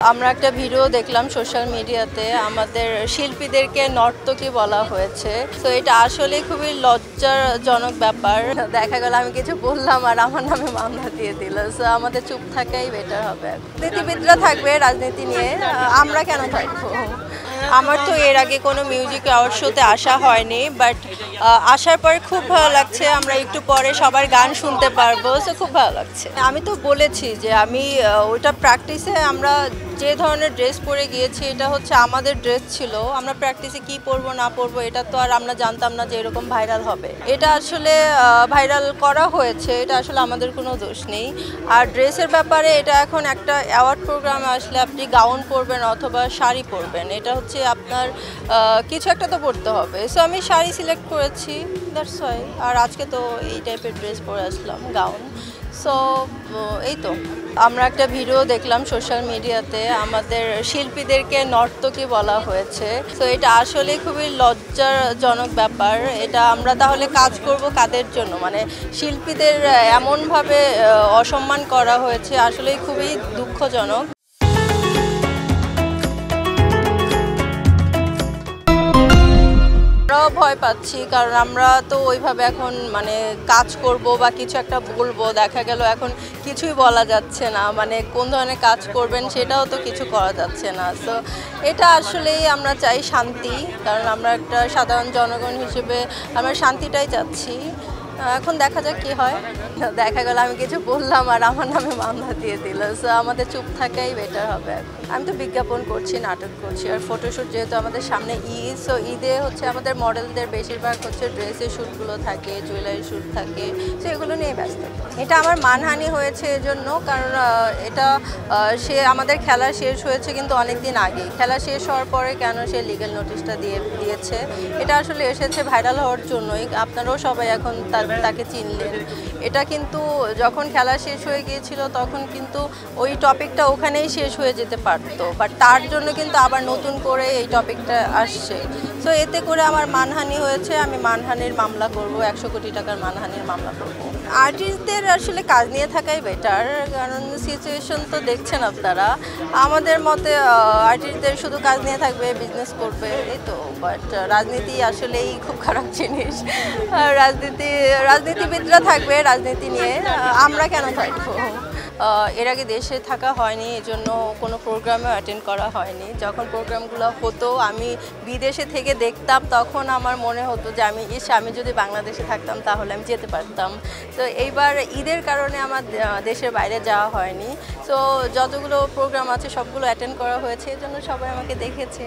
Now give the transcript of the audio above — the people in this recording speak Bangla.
আমরা একটা ভিডিও দেখলাম সোশ্যাল মিডিয়াতে আমাদের শিল্পীদেরকে নর্তকী বলা হয়েছে। তো এটা আসলে খুবই লজ্জাজনক ব্যাপার। দেখা গেল আমি কিছু বললাম আর আমার নামে মামলা দিয়ে দিল। সো আমাদের চুপ থাকাই বেটার হবে। রাজনীতিবিদরা থাকবে রাজনীতি নিয়ে, আমরা কেন থাকবো? আমার তো এর আগে কোনো মিউজিক অ্যাওয়ার্ড শোতে আসা হয়নি, বাট আসার পরে খুব ভালো লাগছে। আমরা একটু পরে সবার গান শুনতে পারবো, সো খুব ভালো লাগছে। আমি তো বলেছি যে আমি ওইটা প্র্যাকটিসে আমরা যে ধরনের ড্রেস পরে গিয়েছি এটা হচ্ছে আমাদের ড্রেস ছিল। আমরা প্র্যাকটিসে কি পরবো না পরবো এটা তো আর আমরা জানতাম না যে এরকম ভাইরাল হবে। এটা আসলে ভাইরাল করা হয়েছে, এটা আসলে আমাদের কোনো দোষ নেই। আর ড্রেসের ব্যাপারে এটা এখন একটা অ্যাওয়ার্ড প্রোগ্রামে আসলে আপনি গাউন পরবেন অথবা শাড়ি পরবেন, এটা হচ্ছে আপনার কিছু একটা তো পরতে হবে। সো আমি শাড়ি সিলেক্ট করেছি, দ্যাটস ওয়াই। আর আজকে তো এই টাইপের ড্রেস পরে আসলাম, গাউন। সো এই তো আমরা একটা ভিডিও দেখলাম সোশ্যাল মিডিয়াতে আমাদের শিল্পীদেরকে নর্তকী বলা হয়েছে। তো এটা আসলে খুবই লজ্জাজনক ব্যাপার। এটা আমরা তাহলে কাজ করব কাদের জন্য? মানে শিল্পীদের এমনভাবে অসম্মান করা হয়েছে, আসলেই খুবই দুঃখজনক। আমরাও ভয় পাচ্ছি, কারণ আমরা তো ওইভাবে এখন মানে কাজ করব বা কিছু একটা বলবো, দেখা গেল এখন কিছুই বলা যাচ্ছে না। মানে কোন ধরনের কাজ করবেন সেটাও তো কিছু করা যাচ্ছে না। তো এটা আসলেই আমরা চাই শান্তি, কারণ আমরা একটা সাধারণ জনগণ হিসেবে আমরা শান্তিটাই চাচ্ছি। এখন দেখা যাক কী হয়। দেখা গেল আমি কিছু বললাম আর আমার নামে মামলা দিয়ে দিল। সো আমাদের চুপ থাকাই বেটার হবে। আমি তো বিজ্ঞাপন করছি, নাটক করছি, আর ফটোশ্যুট যেহেতু আমাদের সামনে ঈদ, সো ঈদে হচ্ছে আমাদের মডেলদের বেশিরভাগ হচ্ছে ড্রেসের শ্যুটগুলো থাকে, জুয়েলারি শ্যুট থাকে, সো এগুলো নিয়ে ব্যস্ত। এটা আমার মানহানি হয়েছে এজন্য, কারণ এটা সে আমাদের খেলা শেষ হয়েছে কিন্তু অনেক দিন আগে। খেলা শেষ হওয়ার পরে কেন সে লিগ্যাল নোটিশটা দিয়েছে, এটা আসলে এসেছে ভাইরাল হওয়ার জন্যই। আপনারাও সবাই এখন তাকে চিনলেন। এটা কিন্তু যখন খেলা শেষ হয়ে গিয়েছিল তখন কিন্তু ওই টপিকটা ওখানেই শেষ হয়ে যেতে পারতো, বাট তার জন্য কিন্তু আবার নতুন করে এই টপিকটা আসছে। সো এতে করে আমার মানহানি হয়েছে, আমি মানহানির মামলা করব, 100 কোটি টাকার মানহানির মামলা করব। আর্টিস্টদের আসলে কাজ নিয়ে থাকাই বেটার, কারণ সিচুয়েশন তো দেখছেন আপনারা। আমাদের মতে আর্টিস্টদের শুধু কাজ নিয়ে থাকবে, বিজনেস করবে, এই তো। বাট রাজনীতি আসলেই খুব খারাপ জিনিস। রাজনীতিবিদরা থাকবে রাজনীতি নিয়ে, আমরা কেন থাকবো? এর আগে দেশে থাকা হয়নি, এজন্য কোনো প্রোগ্রামে অ্যাটেন্ড করা হয়নি। যখন প্রোগ্রামগুলো হতো আমি বিদেশে থেকে দেখতাম, তখন আমার মনে হতো যে আমি যদি বাংলাদেশে থাকতাম তাহলে আমি যেতে পারতাম। তো এইবার ঈদের কারণে আমার দেশের বাইরে যাওয়া হয়নি। তো যতগুলো প্রোগ্রাম আছে সবগুলো অ্যাটেন্ড করা হয়েছে, এজন্য সবাই আমাকে দেখেছে।